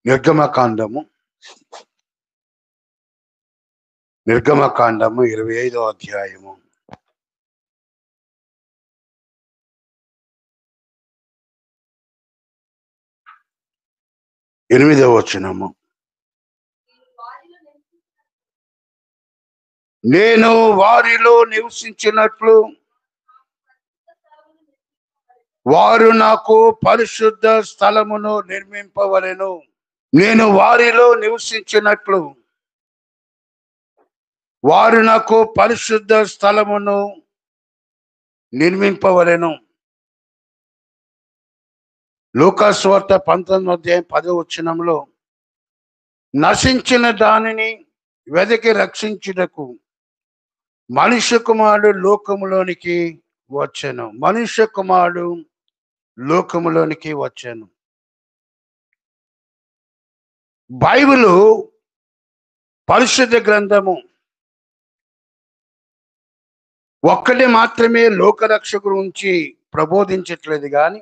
నిర్గమకాండము 25వ అధ్యాయము 8వ వచనము. నేను వారిలో నివసించినట్లు వారు నాకు పరిశుద్ధ స్థలమును నిర్మింపవలెను. నేను వారిలో నివసించినట్లు వారు నాకు పరిశుద్ధ స్థలమును నిర్మింపవలెను. లూకాసు సువార్త 19వ అధ్యాయం 10వ వచనంలో నశించిన దానిని వెదకి రక్షించుటకు మనుష్య కుమారుడు లోకములోనికి వచ్చెను. మనుష్య కుమారుడు లోకములోనికి వచ్చాను. బైబిలు పరిశుద్ధ గ్రంథము ఒక్కటి మాత్రమే లోకరక్షకు గురించి ప్రబోధించట్లేదు, కానీ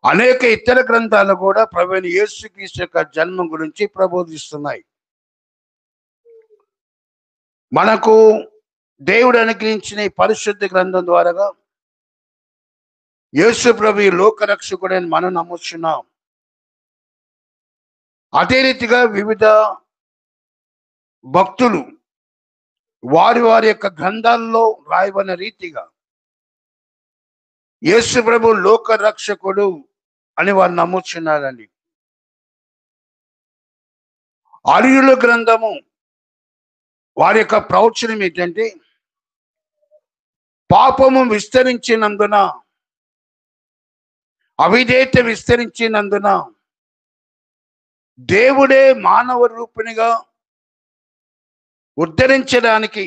అనేక ఇతర గ్రంథాలు కూడా ప్రభువైన యేసుక్రీస్తు యొక్క జన్మ గురించి ప్రబోధిస్తున్నాయి. మనకు దేవుడు అనుగ్రహించిన ఈ పరిశుద్ధ గ్రంథం ద్వారా యేసు ప్రభు ఈ లోకరక్షకుడని మనం నమ్ముచున్నాం. అదే రీతిగా వివిధ భక్తులు వారి వారి యొక్క గ్రంథాల్లో రాయబడిన రీతిగా యేసు ప్రభు లోకరక్షకుడు అని వారు నమ్ముచున్నారండి. అర్యుల గ్రంథము వారి యొక్క ప్రవచనం ఏంటంటే, పాపము విస్తరించినందున, అవిధేయత విస్తరించినందున దేవుడే మానవ రూపిణిగా ఉద్ధరించడానికి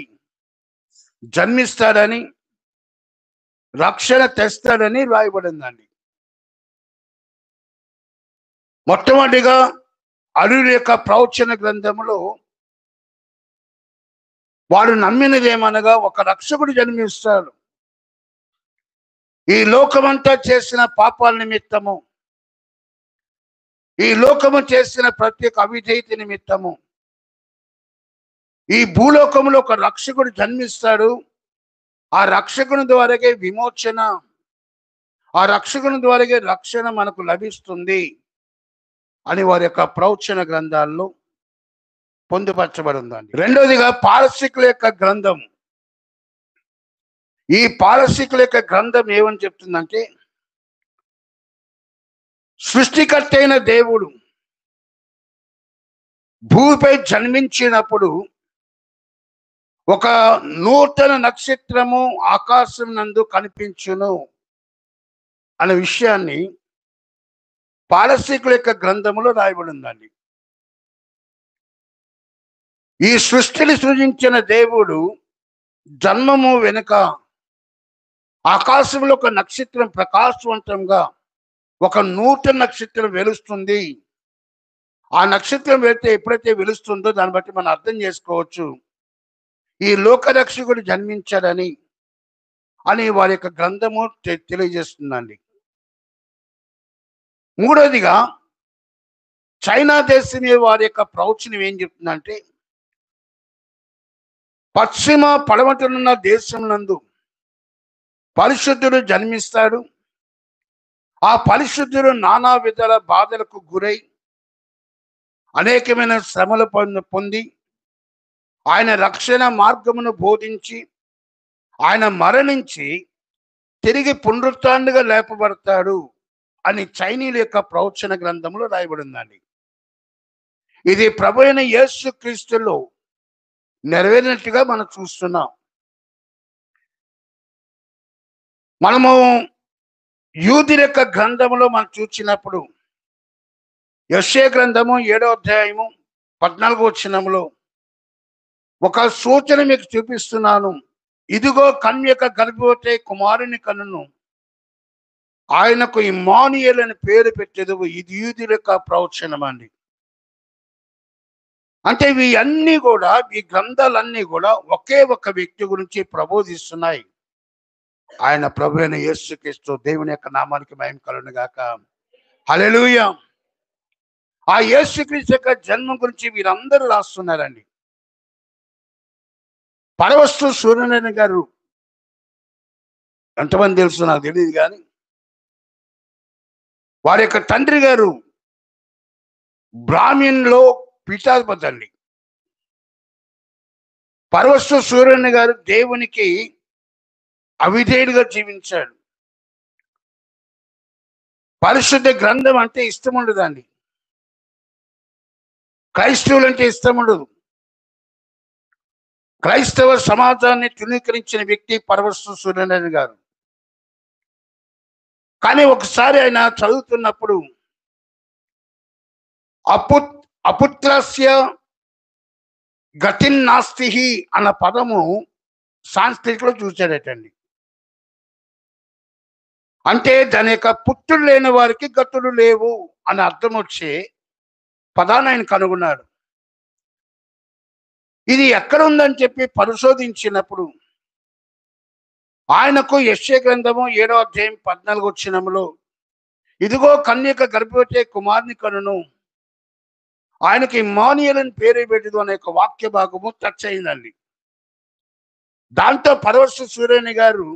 జన్మిస్తాడని, రక్షణ తెస్తాడని రాయబడిందండి. మొట్టమొదటిగా అర్యుల యొక్క ప్రవచన గ్రంథములో వారు నమ్మినదేమనగా ఒక రక్షకుడు జన్మిస్తాడు. ఈ లోకమంతా చేసిన పాపాల నిమిత్తము, ఈ లోకము చేసిన ప్రత్యేక అవిధేయత నిమిత్తము ఈ భూలోకంలో ఒక రక్షకుడు జన్మిస్తాడు. ఆ రక్షకుని ద్వారాగే విమోచన, ఆ రక్షకుని ద్వారాగే రక్షణ మనకు లభిస్తుంది అని వారి యొక్క ప్రవచన గ్రంథాల్లో పొందుపరచబడి ఉందండి. రెండవదిగా పారసీకుల యొక్క గ్రంథం. ఈ పారసీకుల యొక్క గ్రంథం ఏమని చెప్తుందంటే, సృష్టికర్త అయిన దేవుడు భూమిపై జన్మించినప్పుడు ఒక నూతన నక్షత్రము ఆకాశం నందు కనిపించును అనే విషయాన్ని పారసీకుల యొక్క గ్రంథములో రాయబడి ఉందండి. ఈ సృష్టిని సృజించిన దేవుడు జన్మము వెనుక ఆకాశంలో ఒక నక్షత్రం ప్రకాశవంతంగా ఒక నూతన నక్షత్రం వెలుస్తుంది. ఆ నక్షత్రం వెళ్తే ఎప్పుడైతే వెలుస్తుందో దాన్ని బట్టి మనం అర్థం చేసుకోవచ్చు ఈ లోకరక్షకుడు జన్మించాడని అని వారి యొక్క గ్రంథము తెలియజేస్తుందండి. మూడవదిగా చైనా దేశమే వారి యొక్క ప్రవచనం ఏం చెప్తుందంటే, పశ్చిమ పడమటనున్న దేశం నందు పరిశుద్ధుడు జన్మిస్తాడు. ఆ పరిశుద్ధుడు నానా విధాల బాధలకు గురై అనేకమైన శ్రమలు పొంది ఆయన రక్షణ మార్గమును బోధించి ఆయన మరణించి తిరిగి పునరుత్థానంగా లేపబడతాడు అని చైనీయుల యొక్క ప్రవచన గ్రంథంలో రాయబడిందండి. ఇది ప్రభువైన యేసుక్రీస్తులో నెరవేరినట్టుగా మనం చూస్తున్నాం. మనము యూదుల యొక్క గ్రంథంలో మనం చూసినప్పుడు యెషయా గ్రంథము 7వ అధ్యాయము 14వ వచనంలో ఒక సూచన మీకు చూపిస్తున్నాను. ఇదిగో కన్యక గర్భవతి కుమారుని కనును, ఆయనకు ఇమ్మానుయేలు అని పేరు పెట్టెదవు. ఇది యూదుల యొక్క ప్రవచనం అండి. అంటే ఇవన్నీ కూడా, ఈ గ్రంథాలన్నీ కూడా ఒకే ఒక వ్యక్తి గురించి ప్రబోధిస్తున్నాయి. ఆయన ప్రభువైన యేసుక్రీస్తు. దేవుని యొక్క నామానికి మహిమ కలుగును గాక. హల్లెలూయా. ఆ యేసుక్రీస్తు యొక్క జన్మ గురించి వీరందరూ రాస్తున్నారండి. పరవస్తు సూర్యనారాయణ గారు ఎంతమంది తెలుసు నాకు తెలియదు కానీ, వారి యొక్క తండ్రి గారు బ్రాహ్మణులో పీఠాధిపతి అండి. పరవస్తు సూర్యనారాయణ గారు దేవునికి అవిధేయుడిగా జీవించాడు. పరిశుద్ధ గ్రంథం అంటే ఇష్టం ఉండదండి. క్రైస్తవులు అంటే ఇష్టం ఉండదు. క్రైస్తవ సమాజాన్ని తృణీకరించిన వ్యక్తి పరవస్తు సూర్యనారాయణ గారు. కానీ ఒకసారి ఆయన చదువుతున్నప్పుడు అపుత్రస్య గతిన్నాస్తి అన్న పదము సాంస్క్రిట్లో చూశాడటండి. అంటే దాని యొక్క పుత్రులు లేని వారికి గతులు లేవు అని అర్థం వచ్చే పదాన్ని ఆయన కనుగొన్నాడు. ఇది ఎక్కడ ఉందని చెప్పి పరిశోధించినప్పుడు ఆయనకు యెషయా గ్రంథము 7వ అధ్యాయం 14వ వచనములో, ఇదిగో కన్యక గర్భవతి కుమారుని కనును, ఆయనకి ఇమ్మానుయేల్ అని పేరు పెట్టదు అనే ఒక వాక్య భాగము టచ్ అయిందండి. దాంతో పరవస్తు సూర్యనారాయణ గారు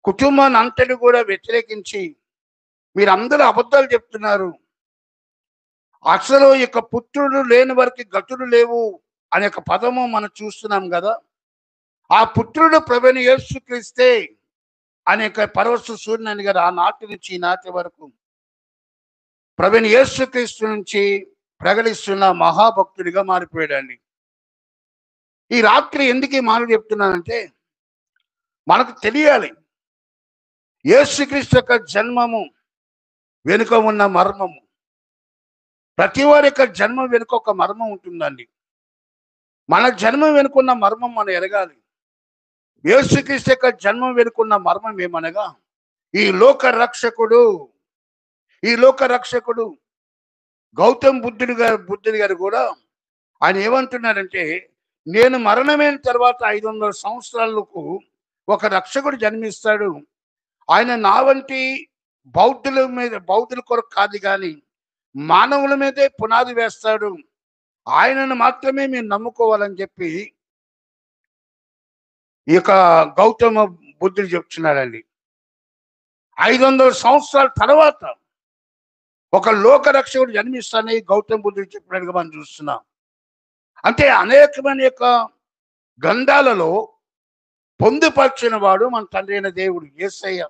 కుటుంబాన్ని అంతటి కూడా వ్యతిరేకించి, మీరందరూ అబద్ధాలు చెప్తున్నారు, అసలు ఇక పుత్రుడు లేని వారికి గతులు లేవు అనే ఒక పదము మనం చూస్తున్నాం కదా, ఆ పుత్రుడు ప్రభువైన యేసుక్రీస్తే అనేక పరవస్తు సూర్యనారాయణ గారు ఆ నాటి నుంచి ఈ నాటి వరకు ప్రభువైన యేసుక్రీస్తు నుంచి ప్రకటిస్తున్న మహాభక్తుడిగా మారిపోయాడండి. ఈ రాత్రి ఎందుకు ఈ మాటలు చెప్తున్నానంటే, మనకు తెలియాలి యేసుక్రీస్తు యొక్క జన్మము వెనుక ఉన్న మర్మము. ప్రతి వారి యొక్క జన్మ వెనుక ఒక మర్మం ఉంటుందండి. మన జన్మ వెనుకున్న మర్మం మనం ఎరగాలి. యేసుక్రీస్తు యొక్క జన్మ వెనుకున్న మర్మం ఏమనగా, ఈ లోక రక్షకుడు గౌతమ్ బుద్ధుడి గారు కూడా ఆయన ఏమంటున్నారంటే, నేను మరణమైన తర్వాత 500 సంవత్సరాలకు ఒక రక్షకుడు జన్మిస్తాడు. ఆయన నా వంటి బౌద్ధుల కొరకు కాదు కానీ మానవుల మీదే పునాది వేస్తాడు. ఆయనను మాత్రమే మీరు నమ్ముకోవాలని చెప్పి ఈ యొక్క గౌతమ బుద్ధుడు చెప్తున్నాడండి. 500 సంవత్సరాల తర్వాత ఒక లోక రక్షకుడు జన్మిస్తానని గౌతమ బుద్ధుడు చెప్పినట్టుగా మనం చూస్తున్నాం. అంటే అనేకమైన యొక్క గ్రంథాలలో పొందుపరిచిన వాడు మన తండ్రి అయిన దేవుడు యేసయ్య.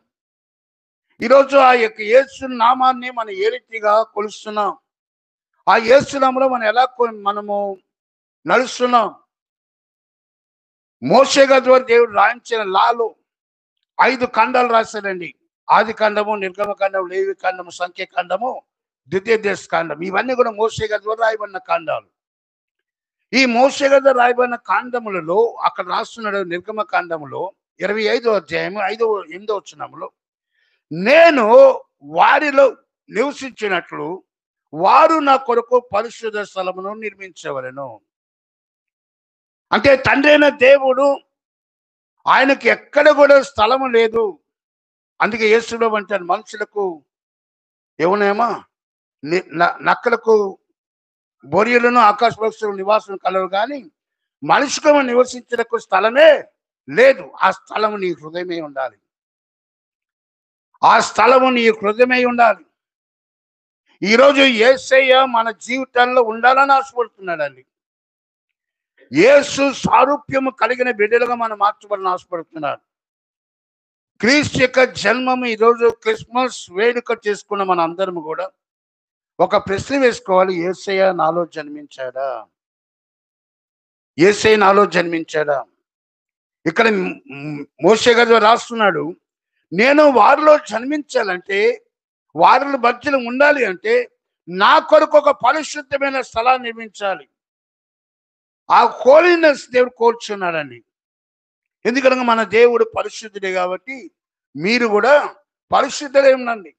ఈరోజు ఆ యొక్క యేసు నామాన్ని మనం ఏ రీతిగా కొలుస్తున్నాం, ఆ యేసు నామములో మనం ఎలా మనము నడుస్తున్నాం. మోషే గారి ద్వారా దేవుడు రాయించిన లాలో 5 ఖండాలు రాశాడండి. ఆది ఖండము, నిర్గమ ఖండము, లేవి ఖండము, సంఖ్య ఖండము, ద్వితీయ దేశ ఖండం. ఇవన్నీ కూడా మోషే గారి ద్వారా రాయబడిన ఖండాలు. ఈ మోషే గారి ద్వారా రాయబడిన ఖండములలో అక్కడ రాస్తున్నాడు నిర్గమ ఖండములో 25వ అధ్యాయము 8వ వచనములో, నేను వారిలో నివసించినట్లు వారు నా కొరకు పరిశుద్ధ స్థలమును నిర్మించవలెను. అంటే తండ్రి అయిన దేవుడు ఆయనకి ఎక్కడ కూడా స్థలము లేదు. అందుకే యేసులో అంటారు, మనుషులకు ఏమనేమో నక్కలకు బొరియలను ఆకాశ పక్షుల నివాసం కలవు, కానీ మనిషికి నివసించడానికి స్థలమే లేదు. ఆ స్థలము నీ హృదయమే ఉండాలి. ఆ స్థలము నీ హృదయమే ఉండాలి. ఈరోజు యేసయ్య మన జీవితాల్లో ఉండాలని ఆశపడుతున్నాడండి. యేసు సారూప్యము కలిగిన బిడ్డలుగా మనం మార్చబడిన ఆశపడుతున్నాడు. క్రీస్తు యొక్క జన్మము ఈరోజు క్రిస్మస్ వేడుక చేసుకున్న మన అందరం కూడా ఒక ప్రశ్న వేసుకోవాలి, యేసయ్య నాలో జన్మించాడా? యేసయ్య నాలో జన్మించాడా? ఇక్కడ మోషే గారు రాస్తున్నాడు, నేను వారిలో జన్మించాలంటే, వారిలో మధ్యలో ఉండాలి అంటే నా కొరకు ఒక పరిశుద్ధమైన స్థలాన్ని నిర్మించాలి. ఆ హోలీనెస్ దేవుడు కోరుచున్నాడండి. ఎందుకనగా మన దేవుడు పరిశుద్ధుడే కాబట్టి మీరు కూడా పరిశుద్ధులే ఉండండి.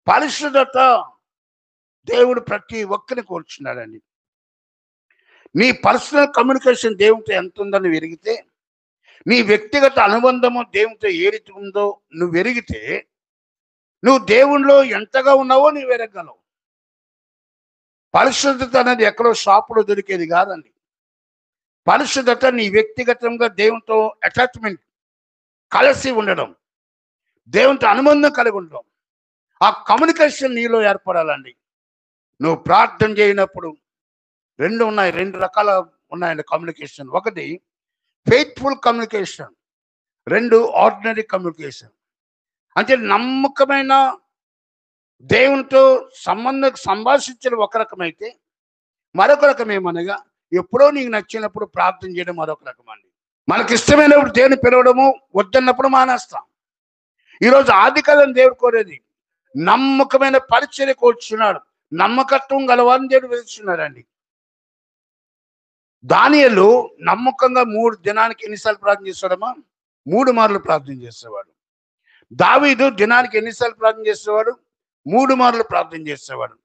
పరిశుద్ధత దేవుడు ప్రతి ఒక్కరిని కోరుచున్నాడండి. నీ పర్సనల్ కమ్యూనికేషన్ దేవునితో ఎంత ఉందని ఎరిగితే, నీ వ్యక్తిగత అనుబంధము దేవునితో ఏ రీతి ఉందో నువ్వు ఎరిగితే, నువ్వు దేవునిలో ఎంతగా ఉన్నావో నీవు ఎరగలవు. పరిశుద్ధత అనేది ఎక్కడో షాపులో దొరికేది కాదండి. పరిశుద్ధత నీ వ్యక్తిగతంగా దేవునితో అటాచ్మెంట్ కలిసి ఉండడం, దేవునితో అనుబంధం కలిగి ఉండడం, ఆ కమ్యూనికేషన్ నీలో ఏర్పడాలండి. నువ్వు ప్రార్థన చేయనప్పుడు రెండు రకాల ఉన్నాయండి కమ్యూనికేషన్. ఒకటి ఫెయిత్ఫుల్ కమ్యూనికేషన్, రెండు ఆర్డినరీ కమ్యూనికేషన్. అంటే నమ్మకమైన దేవునితో సంభాషించడం ఒక రకమైతే, మరొక రకం ఏమనగా ఎప్పుడో నీకు నచ్చినప్పుడు ప్రార్థన చేయడం మరొక రకం అండి. మనకి ఇష్టమైనప్పుడు దేవుని పిలవడము, వద్దన్నప్పుడు మానేస్తాం. ఈరోజు ఆదికాలం దేవుడు కోరేది నమ్మకమైన పరిచర్య కోరుచున్నాడు, నమ్మకత్వం గలవారిని దేవుడు వెతుకుతున్నాడండి. దానియేలు నమ్మకంగా 3 దినానికి ఎన్నిసార్లు ప్రార్థన చేస్తాడమ్మా? 3 మార్లు ప్రార్థన చేసేవాడు. దావీదు దినానికి ఎన్నిసార్లు ప్రార్థన చేసేవాడు? 3 మార్లు ప్రార్థన చేసేవాడు.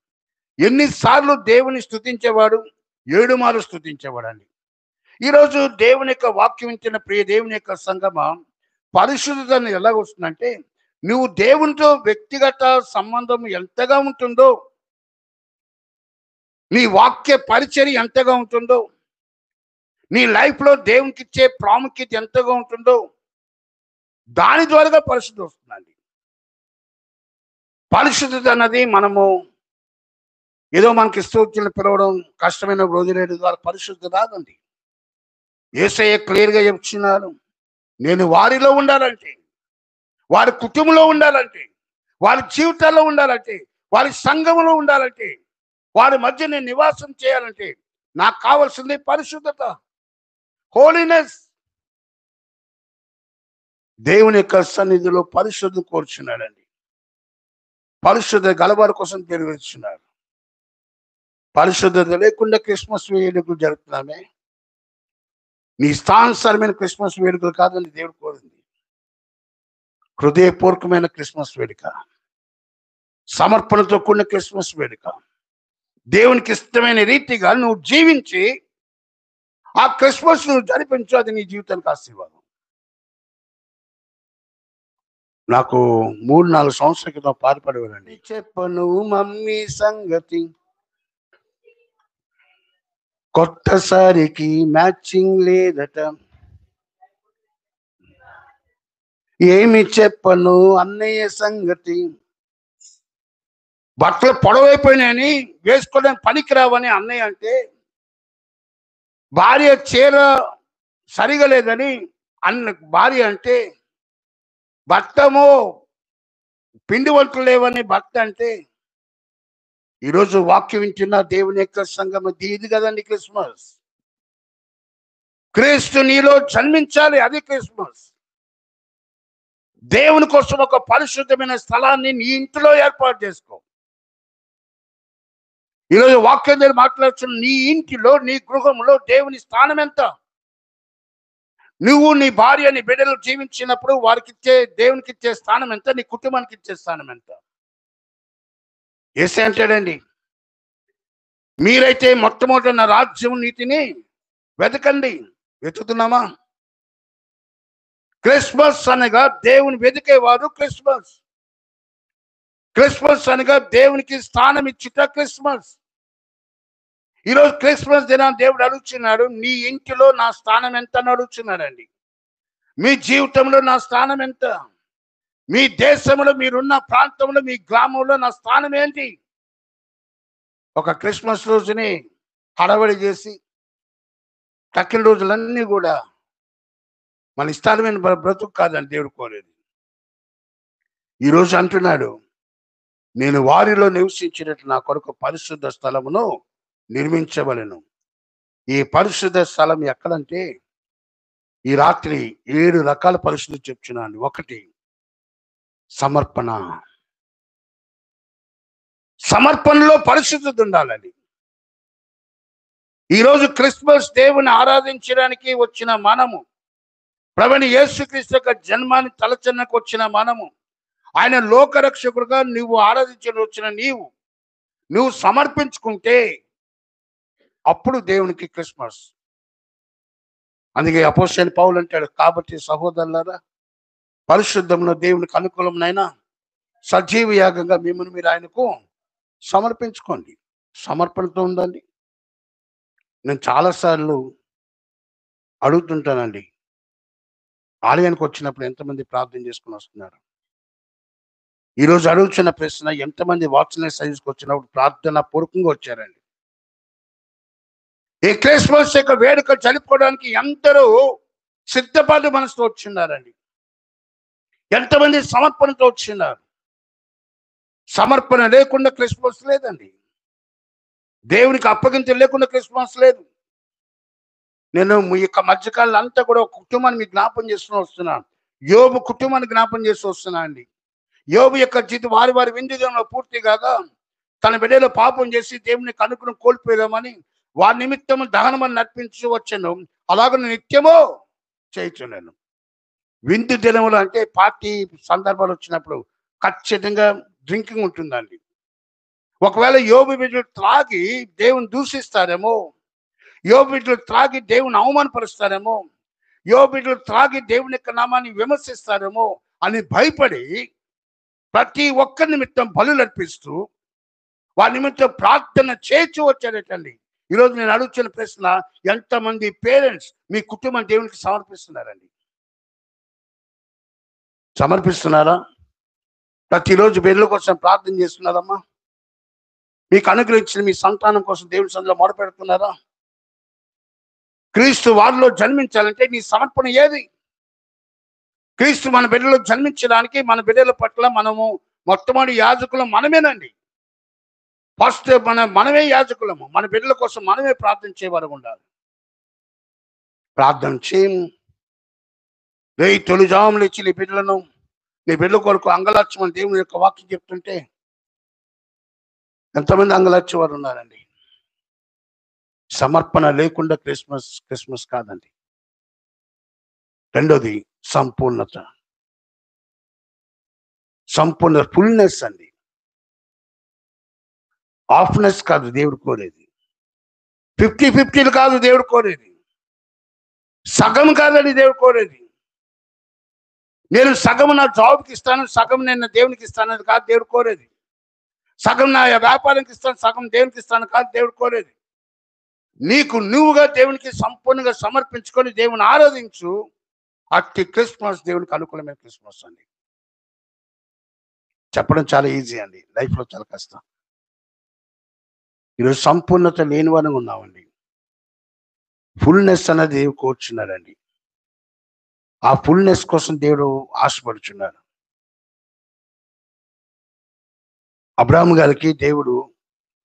ఎన్నిసార్లు దేవుని స్తుతించేవాడు? 7 మార్లు స్తుతించేవాడు అండి. ఈరోజు దేవుని యొక్క వాక్యం ఇచ్చిన ప్రియ దేవుని యొక్క సంగమ, పరిశుద్ధత ఎలా వస్తుందంటే, నువ్వు దేవునితో వ్యక్తిగత సంబంధం ఎంతగా ఉంటుందో, నీ వాక్య పరిచర్య ఎంతగా ఉంటుందో, నీ లైఫ్లో దేవునికి ఇచ్చే ప్రాముఖ్యత ఎంతగా ఉంటుందో, దాని ద్వారా పరిశుద్ధత వస్తుందండి. పరిశుద్ధత అన్నది మనము ఏదో మనకి ఇష్టం పిలవడం కష్టమైన రోజులేడు ద్వారా పరిశుద్ధత రాదండి. యేసయ్య క్లియర్గా చెప్తున్నాడు, నేను వారిలో ఉండాలంటే, వారి కుటుంబంలో ఉండాలంటే, వారి జీవితాల్లో ఉండాలంటే, వారి సంఘంలో ఉండాలంటే, వారి మధ్య నేను నివాసం చేయాలంటే నాకు కావాల్సింది పరిశుద్ధత, హోలీనెస్. దేవుని యొక్క సన్నిధిలో పరిశుద్ధం కోరుచున్నాడండి. పరిశుద్ధ గలవారి కోసం తెలియజేస్తున్నాడు. పరిశుద్ధత లేకుండా క్రిస్మస్ వేడుకలు జరుపుతున్నామే. నీ స్థానుసారమైన క్రిస్మస్ వేడుకలు కాదని దేవుడు కోరింది. హృదయపూర్వకమైన క్రిస్మస్ వేడుక, సమర్పణతో కూడిన క్రిస్మస్ వేడుక, దేవునికి ఇష్టమైన రీతిగా నువ్వు జీవించి ఆ క్రిస్మస్ నువ్వు జరిపించు. అది నీ జీవితానికి ఆశీర్వాదం. నాకు 3-4 సంవత్సరాల క్రితం పాటుపడేవాడండి. చెప్పను మమ్మీ సంగతి, కొత్తసారికి మ్యాచింగ్ లేదట, ఏమి చెప్పను అన్నయ్య సంగతి, బట్టలు పొడవైపోయినాయని వేసుకోవడానికి పనికిరావని అన్నయ్య అంటే, భార్య చీర సరిగా లేదని భార్య అంటే, భర్తమో పిండి వంటలు లేవని భర్త అంటే, ఈరోజు వాక్యం వింటున్న దేవుని యొక్క సంగమ ఇది కదండి క్రిస్మస్. క్రీస్తు నీలో జన్మించాలి, అది క్రిస్మస్. దేవుని కోసం ఒక పరిశుద్ధమైన స్థలాన్ని నీ ఇంటిలో ఏర్పాటు చేసుకో. ఈరోజు వాక్యం దగ్గర మాట్లాడుతున్న నీ ఇంటిలో, నీ గృహంలో దేవుని స్థానం ఎంత? నువ్వు నీ భార్య నీ బిడ్డలు జీవించినప్పుడు వారికి దేవునికి ఇచ్చే స్థానం ఎంత? నీ కుటుంబానికి ఇచ్చే స్థానం ఎంత? యేసే అంటాడండి, మీరైతే మొట్టమొదటి నా రాజ్యం నీతిని వెతకండి. వెతుకుతున్నామా? క్రిస్మస్ అనగా దేవుని వెతికేవారు క్రిస్మస్. క్రిస్మస్ అనగా దేవునికి స్థానం ఇచ్చుట క్రిస్మస్. ఈరోజు క్రిస్మస్ దినాన్ని దేవుడు అడుగుతున్నాడు, నీ ఇంటిలో నా స్థానం ఎంత అని అడుగుతున్నాడండి. మీ జీవితంలో నా స్థానం ఎంత? మీ దేశంలో, మీరున్న ప్రాంతంలో, మీ గ్రామంలో నా స్థానం ఏంటి? ఒక క్రిస్మస్ రోజుని హడావిడి చేసి తక్కిన రోజులన్నీ కూడా మన ఇష్టాలమైన బ్రతుకు కాదని దేవుడు కోరేది. ఈరోజు అంటున్నాడు, నేను వారిలో నివసించినట్లు నా కొరకు పరిశుద్ధ స్థలమును నిర్మించవలెను. ఈ పరిశుద్ధ స్థలం ఎక్కడంటే, ఈ రాత్రి 7 రకాల పరిశుద్ధి చెప్తున్నాను. 1, సమర్పణ. సమర్పణలో పరిశుద్ధత ఉండాలని. ఈరోజు క్రిస్మస్ దేవుని ఆరాధించడానికి వచ్చిన మనము, ప్రభువైన యేసుక్రీస్తు యొక్క జన్మాన్ని తలచనకు వచ్చిన మనము, ఆయన లోకరక్షకుడుగా నువ్వు ఆరాధించడానికి వచ్చిన నువ్వు సమర్పించుకుంటే అప్పుడు దేవునికి క్రిస్మస్. అందుకే అపోస్తలుడైన పౌలు అంటాడు, కాబట్టి సహోదరులారా, పరిశుద్ధంలో దేవునికి అనుకూలమైనా సజీవ యాగంగా మిమ్మల్ని మీరు ఆయనకు సమర్పించుకోండి. సమర్పణతో ఉందండి. నేను చాలాసార్లు అడుగుతుంటానండి, ఆలయానికి వచ్చినప్పుడు ఎంతమంది ప్రార్థన చేసుకొని వస్తున్నారు? ఈరోజు అడుగుతున్న ప్రశ్న, ఎంతమంది వాత్సల్య సర్వీస్కి వచ్చినప్పుడు ప్రార్థన పూర్వకంగా వచ్చారండి? ఈ క్రిస్మస్ యొక్క వేడుక జరుపుకోవడానికి ఎందరూ సిద్ధపాటు మనసుతో వచ్చిన్నారండి? ఎంతమంది సమర్పణతో వచ్చిన్నారు? సమర్పణ లేకుండా క్రిస్మస్ లేదండి. దేవునికి అప్పగింత లేకుండా క్రిస్మస్ లేదు. నేను మీ యొక్క మధ్యకాలంలో అంతా కూడా ఒక కుటుంబాన్ని మీకు జ్ఞాపం చేస్తూ వస్తున్నాను. యోబు కుటుంబాన్ని జ్ఞాపం చేస్తూ వస్తున్నా అండి. యోబు యొక్క జీవితం వారి విందులో పూర్తి కాగా తన బిడ్డలో పాపం చేసి దేవుని కనుకను కోల్పోయామని వారి నిమిత్తము దహనమని నర్పించు వచ్చాను. అలాగే నిత్యమో చేయించున్నాను. విందు దినములు అంటే పార్టీ సందర్భాలు వచ్చినప్పుడు ఖచ్చితంగా డ్రింకింగ్ ఉంటుందండి. ఒకవేళ యోబు బిడ్డలు త్రాగి దేవుని దూషిస్తారేమో, యోబు బిడ్డలు త్రాగి దేవుని అవమానపరుస్తారేమో, యోబు బిడ్డలు త్రాగి దేవుని యొక్క నామాన్ని విమర్శిస్తారేమో అని భయపడి ప్రతి ఒక్కరి నిమిత్తం బలులు అర్పిస్తూ వారి నిమిత్తం ప్రార్థన చేర్చి వచ్చారటండి. ఈరోజు నేను అడుగుతున్న ప్రశ్న, ఎంతమంది పేరెంట్స్ మీ కుటుంబం దేవునికి సమర్పిస్తున్నారండి? సమర్పిస్తున్నారా? ప్రతిరోజు బిడ్డల కోసం ప్రార్థన చేస్తున్నారమ్మా? మీకు అనుగ్రహించిన మీ సంతానం కోసం దేవుని సన్నిధిలో మొరపెడుతున్నారా? క్రీస్తు వారిలో జన్మించాలంటే నీ సమర్పణ ఏది? క్రీస్తు మన బిడ్డలో జన్మించడానికి మన బిడ్డల పట్ల మనము మొట్టమొదటి యాజకులం మనమేనండి. ఫస్ట్ మనమే యాజకులము. మన బిడ్డల కోసం మనమే ప్రార్థన చేయవారు ఉండాలి. ప్రార్థన చేయము. తొలిజాములు ఇచ్చి నీ బిడ్డల కొరకు అంగలార్చమని దేవుని యొక్క వాక్యం చెప్తుంటే ఎంతమంది అంగలార్చేవారు ఉన్నారండి? సమర్పణ లేకుండా క్రిస్మస్ కాదండి. రెండోది సంపూర్ణత, ఫుల్నెస్ అండి. హాఫ్నెస్ కాదు దేవుడు కోరేది. 50-50 కాదు దేవుడు కోరేది. సగం కాదండి దేవుడు కోరేది. నేను సగం నా జాబ్కి ఇస్తాను, సగం నేను దేవునికి ఇస్తాను అది కాదు దేవుడు కోరేది. సగం నా వ్యాపారానికి ఇస్తాను, సగం దేవునికి ఇస్తాను కాదు దేవుడు కోరేది. నీకు నువ్వుగా దేవునికి సంపూర్ణంగా సమర్పించుకొని దేవుని ఆరాధించు. అట్టి క్రిస్మస్ దేవునికి అనుకూలమైన క్రిస్మస్ అండి. చెప్పడం చాలా ఈజీ అండి, లైఫ్లో చాలా కష్టం. ఈరోజు సంపూర్ణత లేని వారంగా ఉన్నామండి. ఫుల్నెస్ అనేది దేవుడు కోరుచున్నాడండి. ఆ ఫుల్నెస్ కోసం దేవుడు ఆశపడుచున్నాడు. అబ్రాహాము గారికి దేవుడు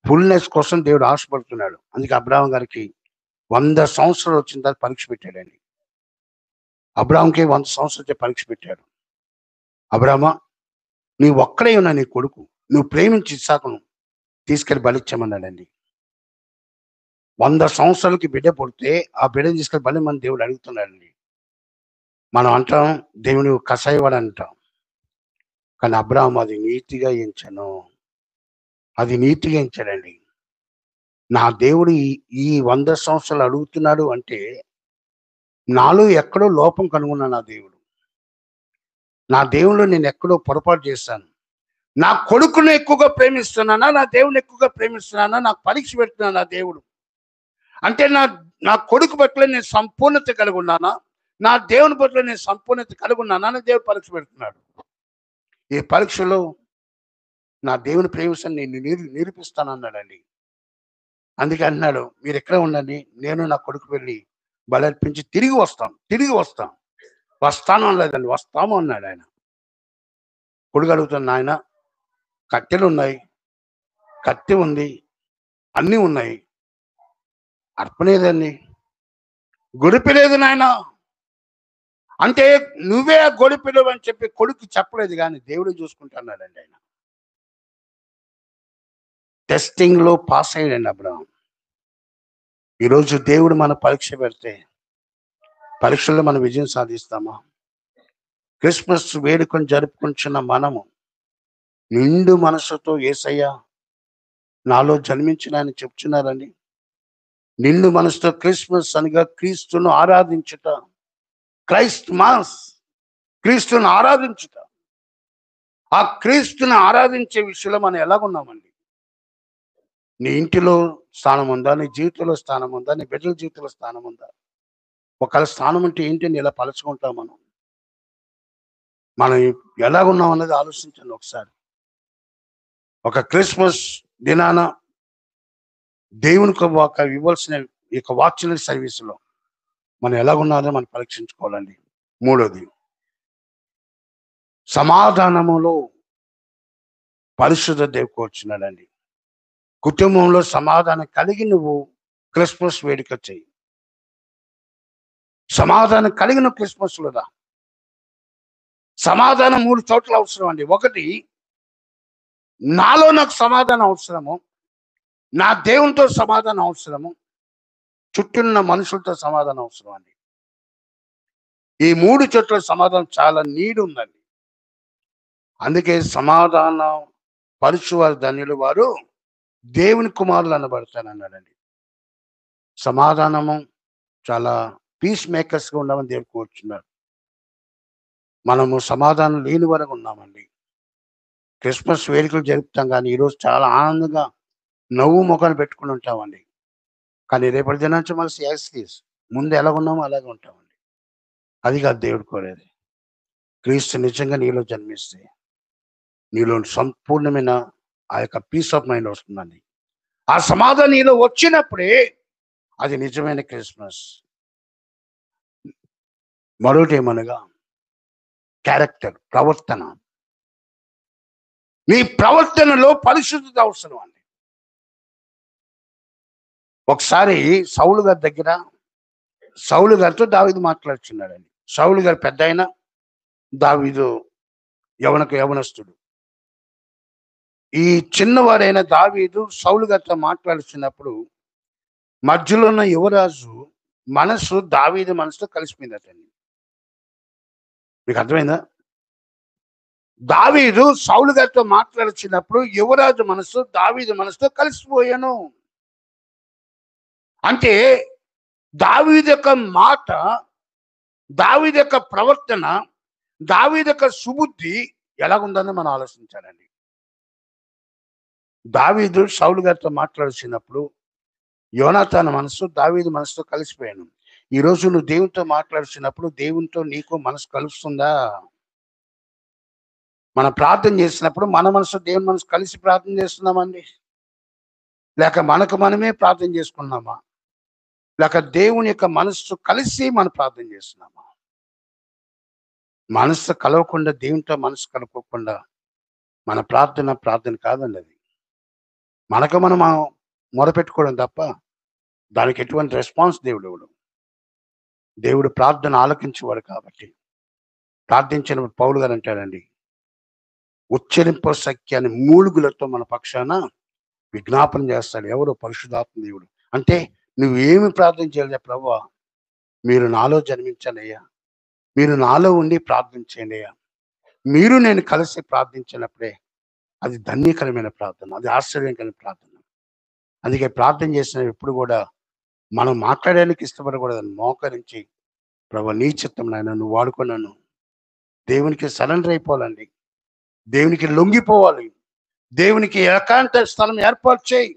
ఫుల్నెస్ కోసం దేవుడు ఆశపడుతున్నాడు. అందుకే అబ్రాహాము గారికి 100 సంవత్సరాలు వచ్చిన తర్వాత పరీక్ష పెట్టాడండి. అబ్రాహాంకి 100 సంవత్సరాలు పరీక్ష పెట్టాడు. అబ్రాహ్మా, నీ ఒక్కడే ఉన్నా నీ కొడుకు, నువ్వు ప్రేమించి ఇస్సాకును తీసుకెళ్ళి బలిచ్చమన్నాడండి. 100 సంవత్సరాలకి బిడ్డ పుడితే ఆ బిడ్డను తీసుకెళ్ళి బలి మన దేవుడు అడుగుతున్నాడండి. మనం అంటాం దేవుని కసాయివాడు అంటాం, కానీ అబ్రాహాము అది నీతిగా ఎంచాడండి. నా దేవుడు ఈ 100 సంవత్సరాలు అడుగుతున్నాడు అంటే నాలో ఎక్కడో లోపం కనుగొన్నా. నా దేవుళ్ళు నేను ఎక్కడో పొరపాటు చేశాను. నా కొడుకును ఎక్కువగా ప్రేమిస్తున్నానా, నా దేవుని ఎక్కువగా ప్రేమిస్తున్నానా, నాకు పరీక్ష పెడుతున్నా నా దేవుడు. అంటే నా కొడుకు పట్ల నేను సంపూర్ణత కలిగి ఉన్నానా, నా దేవుని పట్ల నేను సంపూర్ణత కలిగి ఉన్నానా అని దేవుడు పరీక్ష పెడుతున్నాడు. ఈ పరీక్షలో నా దేవుని ప్రేమిస్తాను నేను నిరూపిస్తానన్నాడండి. అందుకే అన్నాడు, మీరు ఎక్కడ ఉండండి, నేను నా కొడుకు వెళ్ళి బలర్పించి తిరిగి వస్తాం. వస్తాను అనలేదండి, వస్తాము అన్నాడు ఆయన. కొడుకు అడుగుతాను, ఆయన కట్టెలు ఉన్నాయి, కత్తి ఉంది, అన్నీ ఉన్నాయి, అర్పణేదండి, గొడిపిలేదు నాయన అంటే నువ్వే గొడిపిలేవు అని చెప్పి కొడుకు చెప్పలేదు, కానీ దేవుడు చూసుకుంటున్నాడండి. ఆయన టెస్టింగ్లో పాస్ అయ్యాడండి అబ్రహాం. ఈరోజు దేవుడు మన పరీక్ష పెడితే పరీక్షల్లో మనం విజయం సాధిస్తామా? క్రిస్మస్ వేడుకను జరుపుకుంటున్న మనము నిండు మనసుతో యేసయ్య నాలో జన్మించిన ఆయన చెప్తున్నారండి. నిండు మనసుతో క్రిస్మస్ అనగా క్రీస్తును ఆరాధించుట, క్రైస్ట్ మాస్, క్రీస్తును ఆరాధించుట. ఆ క్రీస్తుని ఆరాధించే విషయంలో మనం ఎలాగున్నామండి? నీ ఇంటిలో స్థానం ఉందా? నీ జీవితంలో స్థానం ఉందా? నీ బిడ్డల జీవితంలో స్థానం ఉందా? ఒకవేళ స్థానం అంటే ఏంటని ఎలా పలుచుకుంటాం మనం? మనం ఎలాగున్నాం అన్నది ఆలోచించండి ఒకసారి. ఒక క్రిస్మస్ దినాన దేవునికి ఇవ్వాల్సిన ఈ యొక్క వాక్సినరీ సర్వీస్‌లో మనం ఎలాగున్నారో మనం పరీక్షించుకోవాలండి. మూడోది, సమాధానములో పరిశుద్ధత ఎక్కువొచ్చినాడండి. కుటుంబంలో సమాధానం కలిగి నువ్వు క్రిస్మస్ వేడుక చెయ్యి. సమాధానం కలిగిన క్రిస్మస్‌లో రా. సమాధానం 3 చోట్ల అవసరం అండి. ఒకటి, నాలో నాకు సమాధానం అవసరము. నా దేవునితో సమాధానం అవసరము. చుట్టూన్న మనుషులతో సమాధానం అవసరం అండి. ఈ 3 చోట్ల సమాధానం చాలా నీడ్ ఉందండి. అందుకే సమాధానం పరుచువారు ధన్యులు, వారు దేవుని కుమారులు అనబడతానన్నాడండి. సమాధానము చాలా పీస్ మేకర్స్‌గా ఉండమని దేవుడు కోరుచున్నాడు. మనము సమాధానం లేని వరకు ఉన్నామండి. క్రిస్మస్ వేడుకలు జరుపుతాం కానీ ఈరోజు చాలా ఆనందంగా నవ్వు మొఖాలు పెట్టుకొని ఉంటామండి. కానీ రేపటి దినం నుంచి మళ్ళీ యాజ్ ఇట్ ఈజ్. ముందు ఎలాగున్నామో అలాగే ఉంటామండి. అది కాదు దేవుడు కోరేది. క్రీస్తు నిజంగా నీలో జన్మిస్తే నీలో సంపూర్ణమైన ఆ యొక్క పీస్ ఆఫ్ మైండ్ వస్తుందండి. ఆ సమాధానం నీలో వచ్చినప్పుడే అది నిజమైన క్రిస్మస్. మరొకటి ఏమనగా క్యారెక్టర్, ప్రవర్తన. నీ ప్రవర్తనలో పరిశుద్ధత అవసరం అండి. ఒకసారి సౌలు గారితో దావీదు మాట్లాడుచున్నాడండి. సౌలు గారు పెద్దాయన, దావీదు యవనస్తుడు. ఈ చిన్నవాడైన దావీదు సౌలు గారితో మాట్లాడుతున్నప్పుడు మధ్యలో ఉన్న యువరాజు మనసు దావీదు మనసుతో కలిసిపోయిందటండి. మీకు అర్థమైందా? దావీదు సౌలు గారితో మాట్లాడుతున్నప్పుడు యువరాజు మనసు దావీదు మనసుతో కలిసిపోయాను. అంటే దావీదు యొక్క మాట, దావీదు యొక్క ప్రవర్తన, దావీదు యొక్క సుబుద్ధి ఎలాగుందని మనం ఆలోచించాలండి. దావీదు సౌలు గారితో మాట్లాడుతున్నప్పుడు యోనాతాను మనసు దావీదు మనసుతో కలిసిపోయాను. ఈరోజు నువ్వు దేవునితో మాట్లాడుతున్నప్పుడు దేవునితో నీకు మనసు కలుస్తుందా? మనం ప్రార్థన చేసినప్పుడు మన మనసు దేవుని మనసు కలిసి ప్రార్థన చేస్తున్నామండి? లేక మనకు మనమే ప్రార్థన చేసుకున్నామా? లేక దేవుని యొక్క మనస్సు కలిసి మనం ప్రార్థన చేస్తున్నామా? మనస్సు కలవకుండా, దేవునితో మనసు కలుపుకోకుండా మన ప్రార్థన కాదండి అది. మనకు మనం మొరపెట్టుకోవడం తప్ప దానికి ఎటువంటి రెస్పాన్స్ దేవుడు ఇవ్వడు. దేవుడు ప్రార్థన ఆలకించేవాడు కాబట్టి ప్రార్థించిన పౌలు గారు అంటాడండి, ఉచ్చరింప సఖ్యాన్ని మూలుగులతో మన పక్షాన విజ్ఞాపన చేస్తాడు. ఎవరు? పరిశుద్ధాత్మ దేవుడు. అంటే నువ్వేమి ప్రార్థన చేయాలి? ప్రభువా, మీరు నాలో జన్మించాలయ్యా, మీరు నాలో ఉండి ప్రార్థించండి అయ్యా, మీరు నేను కలిసి ప్రార్థించినప్పుడే అది ధన్యకరమైన ప్రార్థన, అది ఆశ్చర్యకరమైన ప్రార్థన. అందుకే ప్రార్థన చేసిన ఎప్పుడు కూడా మనం మాట్లాడడానికి ఇష్టపడకూడదని మోకరించి, ప్రభువా నీ చిత్తం నాయన, నువ్వు వాడుకున్నాను. దేవునికి సరెండర్ అయిపోవాలండి. దేవునికి లొంగిపోవాలి. దేవునికి ఏకాంత స్థలం ఏర్పాటు చేయి.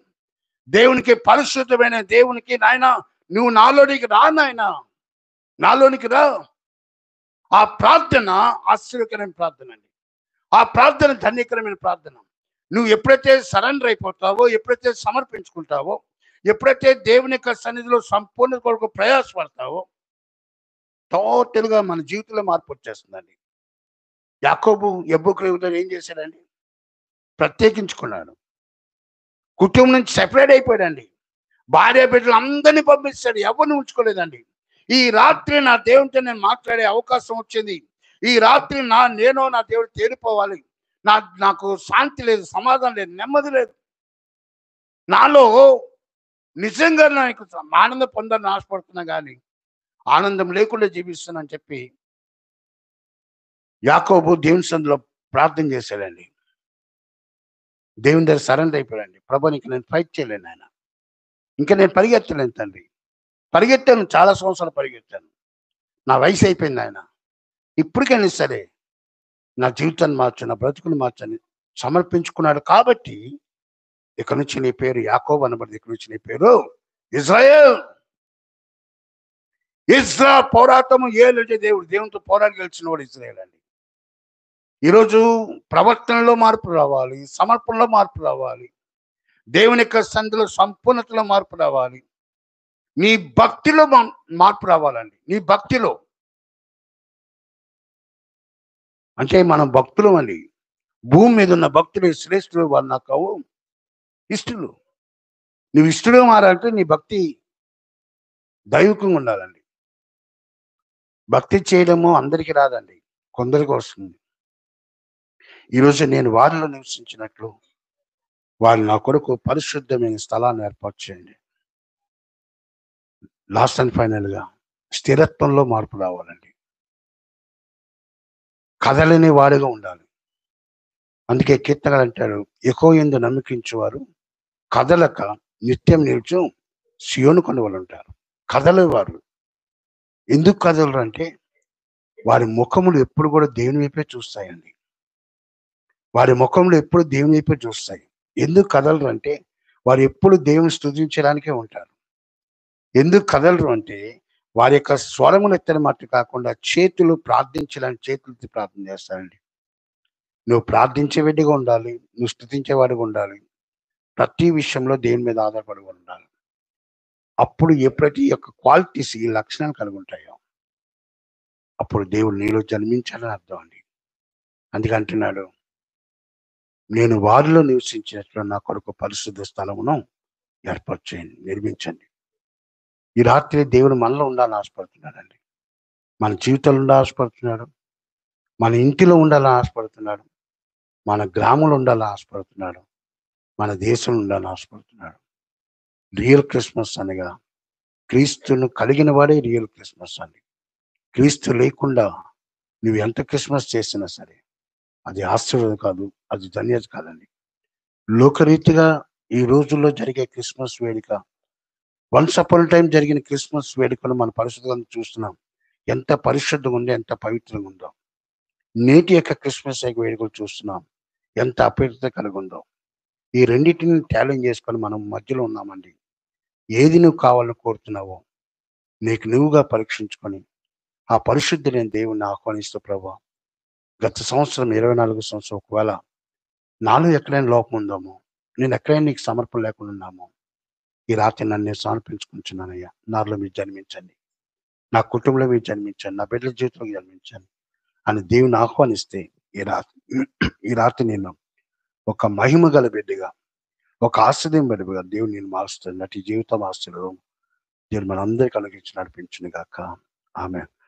దేవునికి పరిశుద్ధమైన దేవునికి, నాయన నువ్వు నాలోనికి రా, నాయన నాలోనికి రా. ఆ ప్రార్థన ఆశ్చర్యకరమైన ప్రార్థన అండి. ఆ ప్రార్థన ధన్యకరమైన ప్రార్థన. నువ్వు ఎప్పుడైతే సరెండర్ అయిపోతావో, ఎప్పుడైతే సమర్పించుకుంటావో, ఎప్పుడైతే దేవుని యొక్క సన్నిధిలో సంపూర్ణ కొరకు ప్రయాసపడతావో, టోటల్గా మన జీవితంలో మార్పు వచ్చేస్తుందండి. యాకోబు యెబ్బూకు ఏం చేశాడండి? ప్రత్యేకించుకున్నాడు. కుటుంబం నుంచి సెపరేట్ అయిపోయాడండి. భార్య బిడ్డలు అందరినీ పంపిస్తాడు, ఎవరిని ఉంచుకోలేదండి. ఈ రాత్రి నా దేవునితో నేను మాట్లాడే అవకాశం వచ్చింది. ఈ రాత్రి నేను నా దేవుడు తేలిపోవాలి. నాకు శాంతి లేదు, సమాధానం లేదు, నెమ్మది లేదు. నాలో నిజంగా నాకు ఆనందం పొందాలని ఆశపడుతున్నా కానీ ఆనందం లేకుండా జీవిస్తున్నానని చెప్పి యాకోబు దేవుని సన్నిధిలో ప్రార్థన చేశాడండి. దేవుని దగ్గర సరెండర్ అయిపోయాడండి. ప్రభు, నీకు నేను ఫైట్ చేయలేను ఆయన, ఇంకా నేను పరిగెత్తలేను తండ్రి. పరిగెత్తాను, చాలా సంవత్సరాలు పరిగెత్తాను, నా వయసు అయిపోయింది ఆయన. ఇప్పటికైనా సరే నా జీవితాన్ని మార్చు, నా బ్రతుకుని మార్చని సమర్పించుకున్నాడు కాబట్టి ఇక నుంచి నీ పేరు యాకోబు అనబడింది. ఇక నుంచి నీ పేరు ఇజ్రాయేల్. ఇజ్రా పోరాటము ఏలంటే దేవునితో పోరాడి గెలిచిన వాడు ఇజ్రాయేల్ అండి. ఈరోజు ప్రవర్తనలో మార్పు రావాలి, సమర్పణలో మార్పు రావాలి, దేవుని యొక్క సన్నిధిలో సంపూర్ణతలో మార్పు రావాలి, నీ భక్తిలో మార్పు రావాలండి. నీ భక్తిలో అంటే మనం భక్తులం అండి. భూమి మీద ఉన్న భక్తులు శ్రేష్ఠులు, వాళ్ళు నాకు ఇష్టలు. నువ్వు ఇష్టడుగా మారాలంటే నీ భక్తి దైవికంగా ఉండాలండి. భక్తి చేయడము అందరికీ రాదండి, కొందరికి వస్తుంది. ఈరోజు నేను వారిలో నివసించినట్లు వారు నా కొరకు పరిశుద్ధమైన స్థలాన్ని ఏర్పాటు చేయండి. లాస్ట్ అండ్ ఫైనల్గా స్థిరత్వంలో మార్పు రావాలండి. కదలని వాడిగా ఉండాలి. అందుకే కీర్తనలు అంటారు, యెహోవాయందు నమ్మకించువారు కదలక నిత్యం నిలుచు సియోను కొండవలు ఉంటారు. కదలేవారు ఎందుకు కదలరు అంటే వారి ముఖములు ఎప్పుడు కూడా దేవుని వైపే చూస్తాయండి. వారి ముఖములు ఎప్పుడు దేవుని వైపే చూస్తాయి. ఎందుకు కదలరు అంటే వారు ఎప్పుడు దేవుని స్తుతించడానికే ఉంటారు. ఎందుకు కదలరు అంటే వారి యొక్క స్వరములు ఎత్తని మాట కాకుండా చేతులు ప్రార్థించడానికి చేతులతో ప్రార్థన చేస్తారండి. నువ్వు ప్రార్థించేవాడిగా ఉండాలి, నువ్వు స్తుతించేవాడిగా ఉండాలి, ప్రతి విషయంలో దేవుని మీద ఆధారపడి ఉండాలి. అప్పుడు ఎప్పుడైతే ఈ యొక్క క్వాలిటీస్, ఈ లక్షణాలు కలిగి ఉంటాయో అప్పుడు దేవుడు నీలో జన్మించాలని అర్థం అండి. అందుకే అంటున్నాడు, నేను వారిలో నివసించినట్లు నా కొరకు పరిశుద్ధ స్థలమును ఏర్పాటు చేయండి, నిర్మించండి. ఈ రాత్రి దేవుడు మనలో ఉండాలని ఆశపడుతున్నాడండి. మన జీవితంలో ఉండాలని ఆశపడుతున్నాడు, మన ఇంటిలో ఉండాలని ఆశపడుతున్నాడు, మన గ్రామంలో ఉండాలని ఆశపడుతున్నాడు, మన దేశంలో ఉండాలని ఆశపడుతున్నాడు. రియల్ క్రిస్మస్ అనగా క్రీస్తును కలిగిన వాడే రియల్ క్రిస్మస్ అండి. క్రీస్తు లేకుండా నువ్వు ఎంత క్రిస్మస్ చేసినా సరే అది ఆశీర్వాదం కాదు, అది ధన్యత కాదండి. లోకరీతిగా ఈ రోజుల్లో జరిగే క్రిస్మస్ వేడుక, వన్స్ అపాన్ టైం జరిగిన క్రిస్మస్ వేడుకను మన పరిశుద్ధంగా చూస్తున్నాం. ఎంత పరిశుద్ధంగా ఉందో, ఎంత పవిత్రంగా ఉందో. నేటి యొక్క క్రిస్మస్ వేడుకలు చూస్తున్నాం, ఎంత అపవిత్రత కలిగి ఉందో. ఈ రెండింటిని టాలెంట్ చేసుకొని మనం మధ్యలో ఉన్నామండి. ఏది నువ్వు కావాలని కోరుతున్నావో నీకు నువ్వుగా పరీక్షించుకొని ఆ పరిశుద్ధులైన దేవుణ్ణి ఆహ్వానిస్తూ, ప్రభా గత సంవత్సరం 24 సంవత్సరం ఒకవేళ నాలో ఎక్కడైనా లోపం ఉందామో, నేను ఎక్కడైనా నీకు సమర్పణ లేకుండా ఉన్నామో, ఈ రాత్రి నన్ను నేను సమర్పించుకుంటున్నానయ్యా. నాలో మీరు జన్మించండి, నా కుటుంబంలో మీరు జన్మించండి, నా బిడ్డల జీవితంలో జన్మించండి అని దేవుని ఆహ్వానిస్తే ఈ రాత్రి నేను ఒక మహిమ గల బిడ్డగా, ఒక ఆశ్రయం బిడ్డగా దేవుడు నేను మారుస్తాను. నటి జీవితం ఆశ్చర్యం దేవుడు మనందరికీ కలిగించి నడిపించును గాక. ఆమేన్.